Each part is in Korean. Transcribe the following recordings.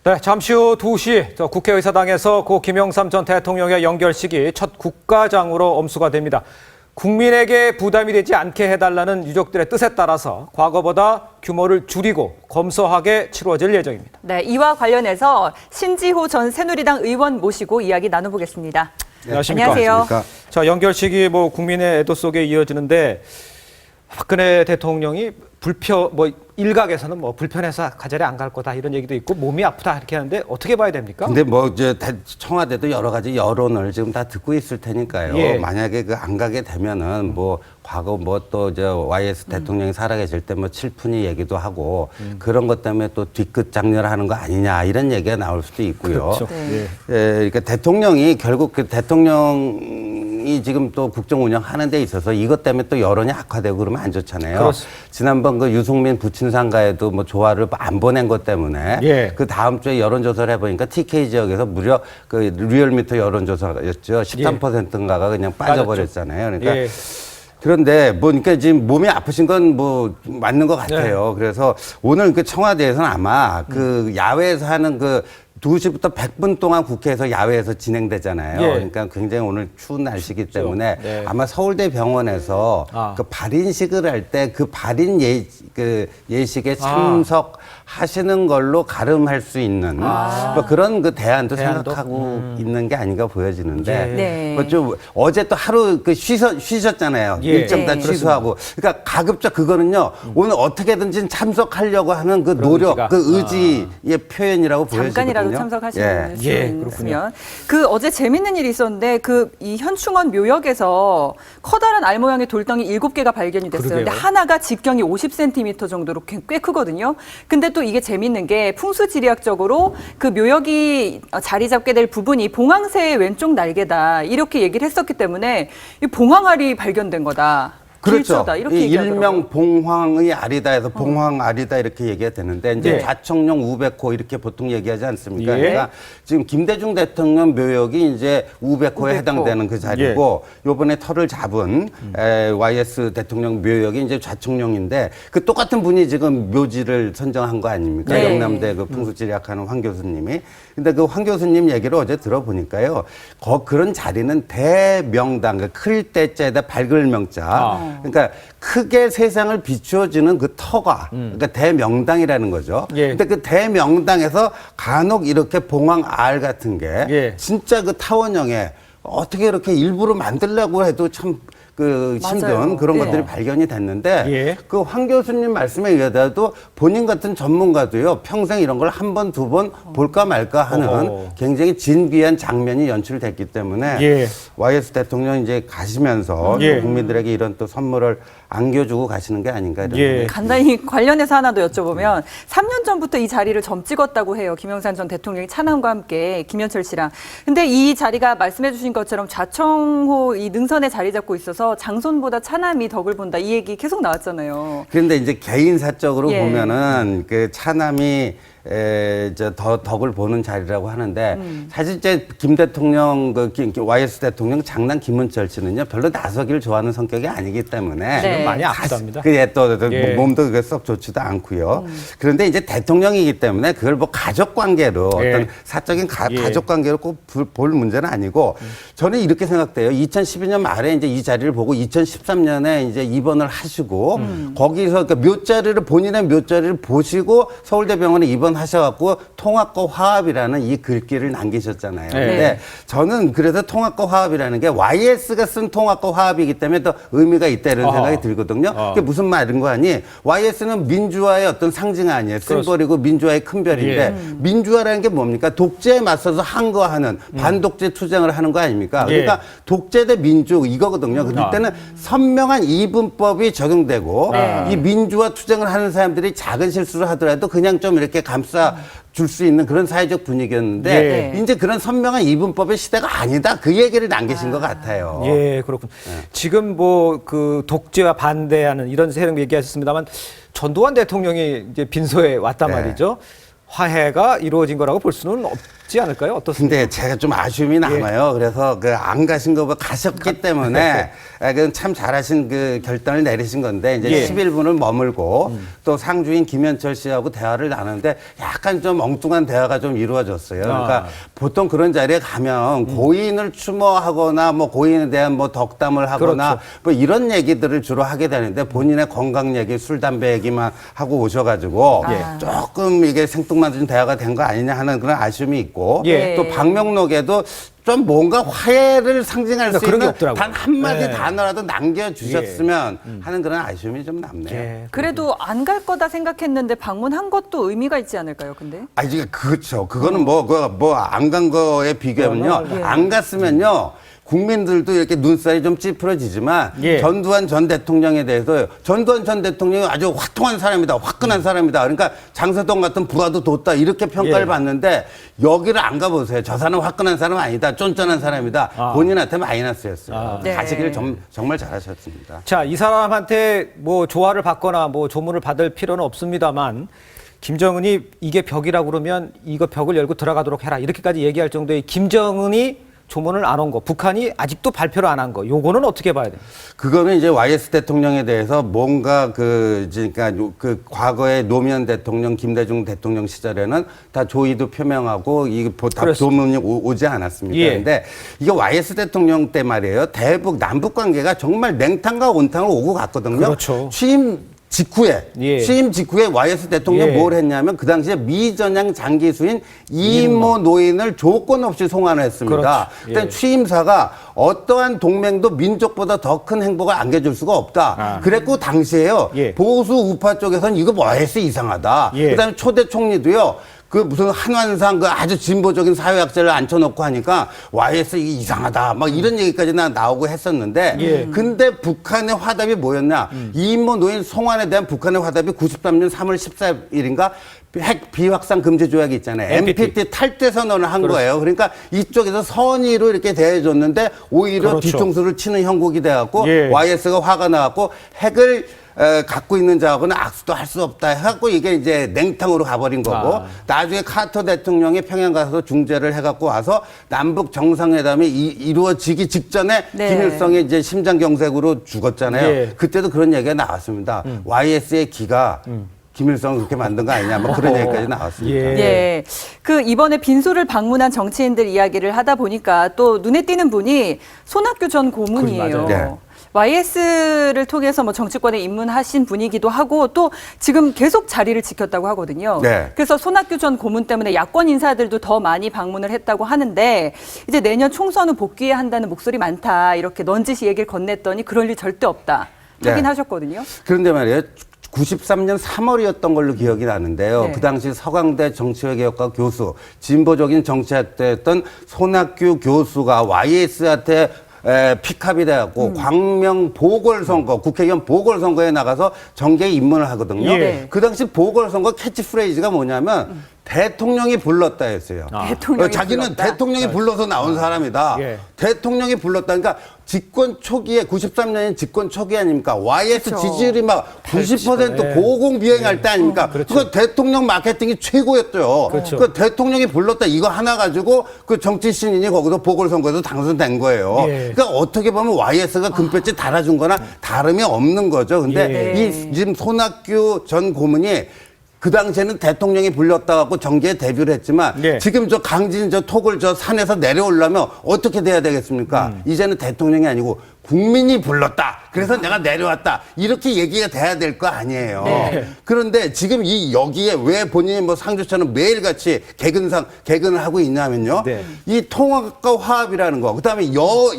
네, 잠시 후 2시 국회의사당에서 고 김영삼 전 대통령의 연결식이 첫 국가장으로 엄수가 됩니다. 국민에게 부담이 되지 않게 해달라는 유족들의 뜻에 따라서 과거보다 규모를 줄이고 검소하게 치러질 예정입니다. 네, 이와 관련해서 신지호 전 새누리당 의원 모시고 이야기 나눠보겠습니다. 네, 안녕하십니까? 안녕하세요. 자, 연결식이 국민의 애도 속에 이어지는데 박근혜 대통령이 일각에서는 불편해서 가자리 안 갈 거다 이런 얘기도 있고 몸이 아프다 이렇게 하는데 어떻게 봐야 됩니까? 근데 청와대도 여러 가지 여론을 지금 다 듣고 있을 테니까요. 예. 만약에 안 가게 되면은 과거 YS 대통령이 살아계실 때 칠푼이 얘기도 하고 그런 것 때문에 또 뒤끝 장렬하는 거 아니냐 이런 얘기가 나올 수도 있고요. 그렇죠. 네. 그러니까 대통령이 결국 대통령이 지금 또 국정 운영하는 데 있어서 이것 때문에 또 여론이 악화되고 그러면 안 좋잖아요. 그렇습니다. 지난번 유승민 부친상가에도 조화를 안 보낸 것 때문에 예. 그 다음 주에 여론조사를 해보니까 TK 지역에서 무려 리얼미터 여론조사였죠. 13%인가가 그냥 빠져버렸잖아요. 그러니까 예. 그런데 그러니까 지금 몸이 아프신 건 맞는 것 같아요. 그래서 오늘 청와대에서는 아마 야외에서 하는 2시부터 100분 동안 국회에서 야외에서 진행되잖아요. 예. 그러니까 굉장히 오늘 추운 날씨기 때문에 네. 아마 서울대 병원에서 발인식을 할 때 발인 예식에 참석하시는 걸로 가름할 수 있는 그런 대안도 생각하고 있는 게 아닌가 보여지는데 네. 좀 어제 또 하루 쉬셨잖아요. 예. 일정 다 네. 취소하고. 그러니까 가급적 그거는요. 오늘 어떻게든지 참석하려고 하는 노력, 의지가. 의지의 표현이라고 보여지거든요. 잠깐이라도 참석하시는 수 예, 있으면. 어제 재밌는 일이 있었는데 이 현충원 묘역에서 커다란 알 모양의 돌덩이 7개가 발견이 됐어요. 그러게요. 근데 하나가 직경이 50cm 정도로 꽤 크거든요. 근데 또 이게 재밌는 게 풍수지리학적으로 묘역이 자리 잡게 될 부분이 봉황새의 왼쪽 날개다. 이렇게 얘기를 했었기 때문에 이 봉황알이 발견된 거다. 그렇죠. 길조다, 이렇게 얘기하더라고요. 일명 봉황의 알이다 해서 봉황알이다 이렇게 얘기가 되는데 이제 네. 좌청룡 우백호 이렇게 보통 얘기하지 않습니까? 예. 그러니까 지금 김대중 대통령 묘역이 이제 우백호에 해당되는 그 자리고 요번에 터를 잡은 YS 대통령 묘역이 이제 좌청룡인데 그 똑같은 분이 지금 묘지를 선정한 거 아닙니까? 네. 영남대 풍수지리학하는 황 교수님이. 근데 그 황 교수님 얘기를 어제 들어보니까요. 그런 자리는 대명당, 클 때자에다 밝을 명자. 그러니까 크게 세상을 비추어주는 그 터가 그러니까 대명당이라는 거죠. 예. 근데 그 대명당에서 간혹 이렇게 봉황알 같은 게 예. 진짜 타원형에 어떻게 이렇게 일부러 만들려고 해도 참 힘든 맞아요. 그런 네. 것들이 발견이 됐는데 예. 황 교수님 말씀에 의하더라도 본인 같은 전문가도요 평생 이런 걸 한 번, 두 번 볼까 말까 하는 굉장히 진귀한 장면이 연출됐기 때문에 예. YS 대통령 이제 가시면서 예. 국민들에게 이런 또 선물을 안겨주고 가시는 게 아닌가 이런 예. 생각이 간단히 관련해서 하나 더 여쭤보면 3년 전부터 이 자리를 점 찍었다고 해요. 김영삼 전 대통령이 차남과 함께 김현철 씨랑. 근데 이 자리가 말씀해 주신 것처럼 좌청호 이 능선에 자리 잡고 있어서 장손보다 차남이 덕을 본다. 이 얘기 계속 나왔잖아요. 그런데 이제 개인 사적으로 예. 보면은 차남이 덕을 보는 자리라고 하는데 사실 이제 김 대통령 YS 대통령 장남 김은철 씨는요 별로 나서기를 좋아하는 성격이 아니기 때문에 네. 많이 아프답니다. 또 몸도 썩 좋지도 않고요. 그런데 이제 대통령이기 때문에 그걸 가족 관계로 예. 어떤 사적인 예. 가족 관계로 꼭 볼 문제는 아니고 저는 이렇게 생각돼요. 2012년 말에 이제 이 자리를 보고 2013년에 이제 입원을 하시고 거기서 묘자리를 본인의 묘자리를 보시고 서울대병원에 입원하셔갖고 통합과 화합이라는 이 글귀를 남기셨잖아요. 네. 근데 저는 그래서 통합과 화합이라는 게 YS가 쓴 통합과 화합이기 때문에 더 의미가 있다 이런 생각이 들거든요. 그게 무슨 말인 거 아니? YS는 민주화의 어떤 상징 아니에요. 심벌이고 민주화의 큰 별인데 예. 민주화라는 게 뭡니까? 독재에 맞서서 항거하는 반독재 투쟁을 하는 거 아닙니까? 예. 그러니까 독재 대 민주 이거거든요. 그럴 때는 선명한 이분법이 적용되고 네. 이 민주화 투쟁을 하는 사람들이 작은 실수를 하더라도 그냥 좀 이렇게 감싸 줄 수 있는 그런 사회적 분위기였는데 예. 이제 그런 선명한 이분법의 시대가 아니다. 그 얘기를 남기신 것 같아요. 예, 그렇군. 지금 독재와 반대하는 이런 세력 얘기하셨습니다만 전두환 대통령이 이제 빈소에 왔단 네. 말이죠. 화해가 이루어진 거라고 볼 수는 있지 않을까요? 어떻습니까? 근데 제가 좀 아쉬움이 남아요. 그래서 그 안 가신 거 가셨기 때문에 그건 참 잘하신 그 결단을 내리신 건데 이제 예. 11분을 머물고 또 상주인 김현철 씨하고 대화를 나누는데 약간 좀 엉뚱한 대화가 좀 이루어졌어요. 그러니까 보통 그런 자리에 가면 고인을 추모하거나 뭐 고인에 대한 뭐 덕담을 하거나 그렇죠. 뭐 이런 얘기들을 주로 하게 되는데 본인의 건강 얘기, 술, 담배 얘기만 하고 오셔가지고 조금 이게 생뚱맞은 대화가 된 거 아니냐 하는 그런 아쉬움이 있고 예. 또 방명록에도 좀 뭔가 화해를 상징할 수 그런 게 있는 없더라고요. 단 한마디 네. 단어라도 남겨주셨으면 하는 그런 아쉬움이 좀 남네요. 예. 그래도 안 갈 거다 생각했는데 방문한 것도 의미가 있지 않을까요, 근데? 아, 이게 그렇죠. 그거는 안 간 거에 비교하면요. 예. 안 갔으면요. 국민들도 이렇게 눈살이 좀 찌푸러지지만 예. 전두환 전 대통령에 대해서 전두환 전 대통령이 아주 화통한 사람이다. 화끈한 사람이다. 그러니까 장서동 같은 부하도 뒀다. 이렇게 평가를 예. 받는데 여기를 안 가보세요. 저 사람은 화끈한 사람 아니다. 쫀쫀한 사람이다. 본인한테 마이너스였어요. 네. 가시기를 정말 잘하셨습니다. 자, 이 사람한테 뭐 조화를 받거나 뭐 조문을 받을 필요는 없습니다만 김정은이 이게 벽이라고 그러면 이거 벽을 열고 들어가도록 해라. 이렇게까지 얘기할 정도의 김정은이 조문을 안 온 거, 북한이 아직도 발표를 안 한 거, 요거는 어떻게 봐야 돼요? 그거는 이제 YS 대통령에 대해서 뭔가 그러니까 그 과거의 노무현 대통령, 김대중 대통령 시절에는 다 조의도 표명하고 이게 다 그렇습니다. 조문이 오지 않았습니까? 예. 그런데 이게 YS 대통령 때 말이에요. 남북 관계가 정말 냉탕과 온탕을 오고 갔거든요. 그렇죠. 취임 직후에 YS 대통령 예. 뭘 했냐면 그 당시에 미전향 장기수인 이인모 노인을 조건 없이 송환을 했습니다. 그렇죠. 일단 예. 취임사가 어떠한 동맹도 민족보다 더 큰 행복을 안겨줄 수가 없다. 그랬고 당시에요. 예. 보수 우파 쪽에서는 이거 YS 이상하다. 예. 그다음에 초대 총리도요. 그 무슨 한완상 그 아주 진보적인 사회학자를 앉혀놓고 하니까 YS 이게 이상하다. 막 이런 얘기까지 나오고 했었는데 예. 근데 북한의 화답이 뭐였냐. 이인모 노인 송환에 대한 북한의 화답이 93년 3월 14일인가 핵 비확산 금지 조약이 있잖아요. NPT 탈퇴 선언을 한 거예요. 그러니까 이쪽에서 선의로 이렇게 대해줬는데 오히려 그렇죠. 뒤통수를 치는 형국이 돼갖고 예. YS가 화가 나갖고 핵을 갖고 있는 자하고는 악수도 할 수 없다 해갖고 이게 이제 냉탕으로 가버린 거고 나중에 카터 대통령이 평양 가서 중재를 해갖고 와서 남북 정상회담이 이루어지기 직전에 네. 김일성이 이제 심장경색으로 죽었잖아요. 예. 그때도 그런 얘기가 나왔습니다. YS의 기가 김일성을 그렇게 만든 거 아니냐, 뭐 그런 얘기까지 나왔습니다. 예. 예. 그 이번에 빈소를 방문한 정치인들 이야기를 하다 보니까 또 눈에 띄는 분이 손학규 전 고문이에요. 맞아요. 네. YS를 통해서 뭐 정치권에 입문하신 분이기도 하고 또 지금 계속 자리를 지켰다고 하거든요. 네. 그래서 손학규 전 고문 때문에 야권 인사들도 더 많이 방문을 했다고 하는데 이제 내년 총선 후 복귀해야 한다는 목소리 많다 이렇게 넌지시 얘기를 건넸더니 그럴 일 절대 없다 하긴 네. 하셨거든요. 그런데 말이에요. 93년 3월이었던 걸로 기억이 나는데요. 네. 그 당시 서강대 정치외교학과 교수, 진보적인 정치학자였던 손학규 교수가 YS한테 픽업이 돼갖고 광명 보궐선거, 국회의원 보궐선거에 나가서 정계에 입문을 하거든요. 예. 그 당시 보궐선거 캐치프레이즈가 뭐냐면 대통령이 불렀다 했어요. 대통령이 자기는 불렀다? 대통령이 불러서 나온 사람이다. 예. 대통령이 불렀다. 그러니까 집권 초기에 93년이 집권 초기 아닙니까? YS 그렇죠. 지지율이 막 90% 예. 고공비행할 때 아닙니까? 그렇죠. 그거 대통령 마케팅이 최고였죠. 그렇죠. 그 대통령이 불렀다 이거 하나 가지고 그 정치 신인이 거기서 보궐선거에서 당선된 거예요. 예. 그러니까 어떻게 보면 YS가 금배지 달아준 거나 다름이 없는 거죠. 근데 예. 이 지금 손학규 전 고문이 그 당시에는 대통령이 불렸다 갖고 정계에 데뷔를 했지만 네. 지금 저 강진 저 톡을 저 산에서 내려오려면 어떻게 돼야 되겠습니까? 이제는 대통령이 아니고 국민이 불렀다. 그래서 내가 내려왔다. 이렇게 얘기가 돼야 될 거 아니에요. 네. 그런데 지금 이 여기에 왜 본인이 뭐 상주처럼 매일같이 개근을 하고 있냐면요. 네. 이 통합과 화합이라는 거. 그다음에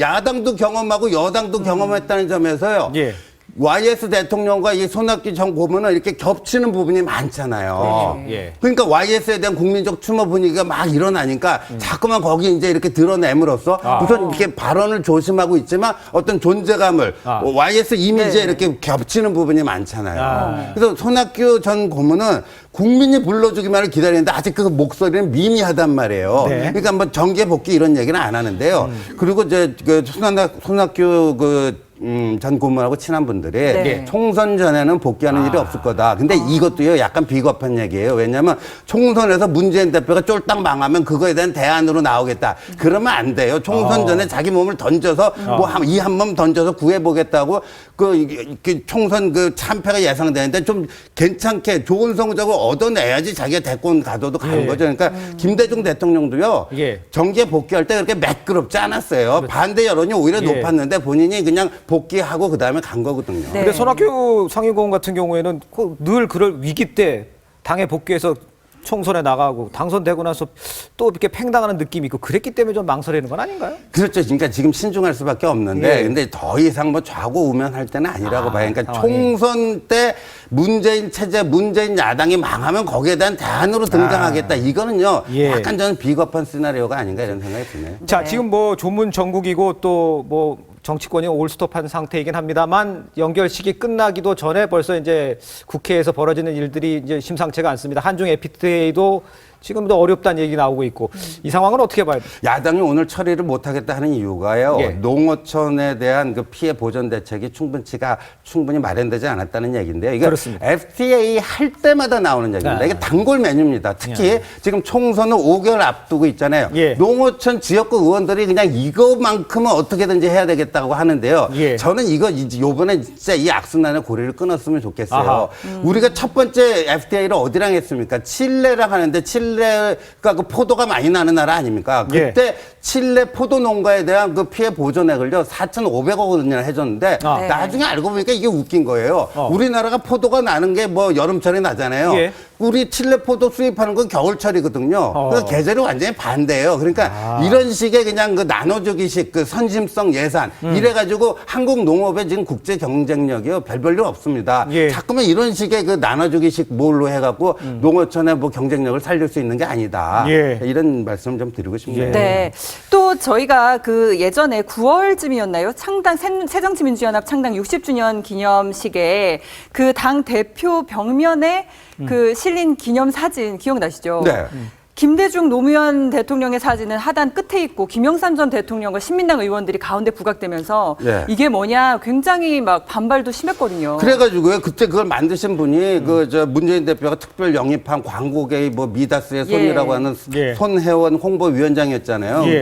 야당도 경험하고 여당도 경험했다는 점에서요. 예. YS 대통령과 이 손학규 전 고문은 이렇게 겹치는 부분이 많잖아요. 예. 그러니까 YS에 대한 국민적 추모 분위기가 막 일어나니까 자꾸만 거기 이제 이렇게 드러냄으로써 우선 이렇게 발언을 조심하고 있지만 어떤 존재감을 YS 이미지에 이렇게 겹치는 부분이 많잖아요. 그래서 손학규 전 고문은 국민이 불러주기만을 기다리는데 아직 그 목소리는 미미하단 말이에요. 네. 그러니까 뭐 정계 복귀 이런 얘기는 안 하는데요. 그리고 이제 그 손학규 그 전 고문하고 친한 분들이 네. 총선 전에는 복귀하는 일이 없을 거다. 근데 이것도요 약간 비겁한 얘기예요. 왜냐하면 총선에서 문재인 대표가 쫄딱 망하면 그거에 대한 대안으로 나오겠다. 그러면 안 돼요. 총선 전에 자기 몸을 던져서 뭐 이 한 몸 던져서 구해보겠다고 그 총선 그 참패가 예상되는데 좀 괜찮게 좋은 성적을 얻어내야지 자기가 대권 가도도 가는 거죠. 그러니까 김대중 대통령도요 예. 정계 복귀할 때 그렇게 매끄럽지 않았어요. 반대 여론이 오히려 예. 높았는데 본인이 그냥 복귀하고 그 다음에 간 거거든요. 네. 근데 손학규 상임고문 같은 경우에는 늘 그럴 위기 때 당에 복귀해서 총선에 나가고 당선되고 나서 또 이렇게 팽당하는 느낌이 있고 그랬기 때문에 좀 망설이는 건 아닌가요? 그렇죠. 그러니까 지금 신중할 수밖에 없는데, 예. 근데 더 이상 뭐 좌고우면할 때는 아니라고 봐요. 그러니까 상황이. 총선 때 문재인 체제, 문재인 야당이 망하면 거기에 대한 대안으로 등장하겠다. 이거는요, 예. 약간 저는 비겁한 시나리오가 아닌가 이런 생각이 드네요. 자, 네. 지금 뭐 조문 정국이고 또 뭐 정치권이 올스톱한 상태이긴 합니다만 연결 시기 끝나기도 전에 벌써 이제 국회에서 벌어지는 일들이 이제 심상치가 않습니다. 한중 FTA도 지금도 어렵다는 얘기 나오고 있고 이 상황은 어떻게 봐야 돼요? 야당이 오늘 처리를 못하겠다 하는 이유가요. 예. 농어촌에 대한 그 피해 보전 대책이 충분히 마련되지 않았다는 얘기인데요. 이게 그렇습니다. FTA 할 때마다 나오는 얘기입니다. 네. 이게 단골 메뉴입니다. 특히 지금 총선을 5개월 앞두고 있잖아요. 예. 농어촌 지역구 의원들이 그냥 이거만큼은 어떻게든지 해야 되겠다고 하는데요. 예. 저는 이거 요번에 진짜 이 악순환의 고리를 끊었으면 좋겠어요. 아하. 우리가 첫 번째 FTA를 어디랑 했습니까? 칠레랑 하는데 칠레가 그 포도가 많이 나는 나라 아닙니까? 예. 그때 칠레 포도 농가에 대한 그 피해 보전액을요 4,500억 원이나 해줬는데 아. 네. 나중에 알고 보니까 이게 웃긴 거예요. 우리나라가 포도가 나는 게 뭐 여름철에 나잖아요. 예. 우리 칠레 포도 수입하는 건 겨울철이거든요. 그러니까 계절이 완전히 반대예요. 그러니까 이런 식의 그냥 그 나눠주기식 그 선심성 예산 이래가지고 한국 농업의 지금 국제 경쟁력이요 별볼일 없습니다. 예. 자꾸만 이런 식의 그 나눠주기식 뭘로 해갖고 농어촌의 뭐 경쟁력을 살릴 수 있는 게 아니다. 예. 이런 말씀 좀 드리고 싶네요. 예. 네. 또 저희가 그 예전에 9월쯤이었나요? 창당 새정치민주연합 창당 60주년 기념식에 그 당 대표 벽면에 그 실린 기념 사진 기억나시죠? 네. 김대중 노무현 대통령의 사진은 하단 끝에 있고 김영삼 전 대통령과 신민당 의원들이 가운데 부각되면서 예. 이게 뭐냐 굉장히 막 반발도 심했거든요. 그래가지고요 그때 그걸 만드신 분이 그 저 문재인 대표가 특별 영입한 광고계의 뭐 미다스의 손이라고 예. 하는 예. 손혜원 홍보위원장이었잖아요. 예.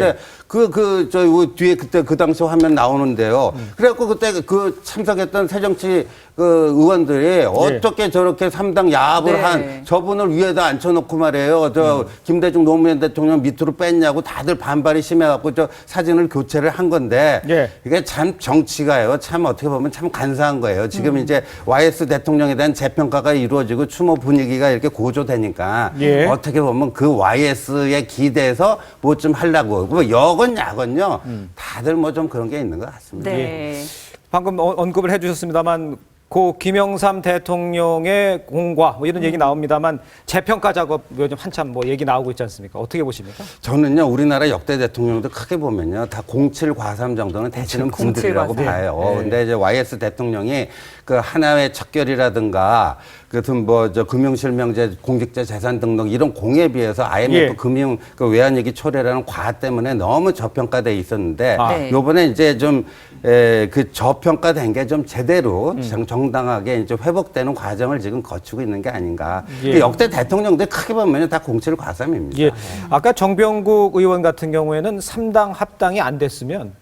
근데 저 뒤에 그때 그 당시 화면 나오는데요. 그래갖고 그때 그 참석했던 새정치 그 의원들이 어떻게 저렇게 3당 야합을 네. 한 저분을 위에다 앉혀놓고 말이에요. 저 김대중 노무현 대통령 밑으로 뺐냐고 다들 반발이 심해갖고 저 사진을 교체를 한 건데 예. 이게 참 정치가요. 참 어떻게 보면 참 간사한 거예요. 지금 이제 YS 대통령에 대한 재평가가 이루어지고 추모 분위기가 이렇게 고조되니까 예. 어떻게 보면 그 YS에 기대서 뭐 좀 하려고 뭐 여건야건요. 다들 뭐 좀 그런 게 있는 것 같습니다. 네. 방금 언급을 해주셨습니다만 고 김영삼 대통령의 공과 뭐 이런 얘기 나옵니다만 재평가 작업 요즘 한참 뭐 얘기 나오고 있지 않습니까? 어떻게 보십니까? 저는요 우리나라 역대 대통령도 크게 보면요 다 07, 과삼 정도는 되시는 분들이라고 07, 과삼. 봐요. 근데 이제 YS 대통령이 그 하나의 척결이라든가 그튼 뭐 저 금융실명제, 공직자 재산 등록 이런 공에 비해서 IMF 예. 금융 그 외환위기 초래라는 과화 때문에 너무 저평가돼 있었는데 네. 요번에 이제 좀 그 저평가된 게 좀 제대로 정당하게 이제 회복되는 과정을 지금 거치고 있는 게 아닌가. 예. 그 역대 대통령들 크게 보면 다 07, 과삼입니다. 예. 아까 정병국 의원 같은 경우에는 3당 합당이 안 됐으면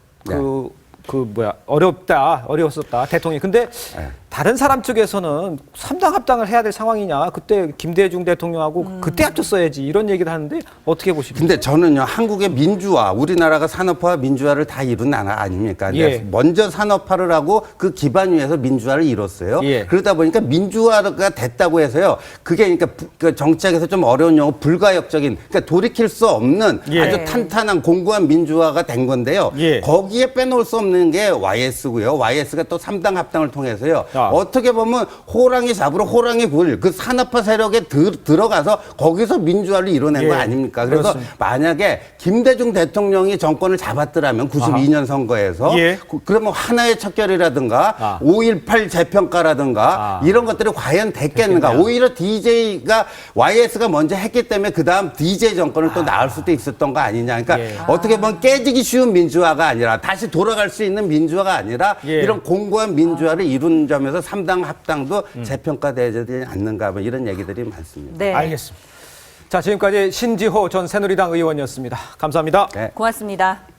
어려웠었다 대통령이. 근데 네. 다른 사람 측에서는 3당 합당을 해야 될 상황이냐. 그때 김대중 대통령하고 그때 합쳤어야지 이런 얘기를 하는데 어떻게 보십니까? 근데 저는요 한국의 민주화, 우리나라가 산업화와 민주화를 다 이룬 나라 아닙니까? 예. 먼저 산업화를 하고 그 기반 위에서 민주화를 이뤘어요. 예. 그러다 보니까 민주화가 됐다고 해서요. 그게 그러니까 그 정치학에서 좀 어려운 용어 불가역적인, 그러니까 돌이킬 수 없는 예. 아주 탄탄한 공고한 민주화가 된 건데요. 예. 거기에 빼놓을 수 없는 게 YS고요. YS가 또 3당 합당을 통해서요. 어떻게 보면 호랑이 잡으러 호랑이 굴, 그 산업화 세력에 들어가서 거기서 민주화를 이뤄낸 예. 거 아닙니까? 그래서 그렇습니다. 만약에 김대중 대통령이 정권을 잡았더라면 92년 선거에서 예. 그러면 하나의 척결이라든가 5.18 재평가라든가 이런 것들이 과연 됐겠는가? 오히려 DJ가 YS가 먼저 했기 때문에 그 다음 DJ 정권을 또 나올 수도 있었던 거 아니냐? 그러니까 예. 어떻게 보면 깨지기 쉬운 민주화가 아니라 다시 돌아갈 수 있는 민주화가 아니라 예. 이런 공고한 민주화를 이룬 점에서 3당 합당도 재평가되지 않는가 뭐 이런 얘기들이 많습니다. 네. 알겠습니다. 자, 지금까지 신지호 전 새누리당 의원이었습니다. 감사합니다. 네. 고맙습니다.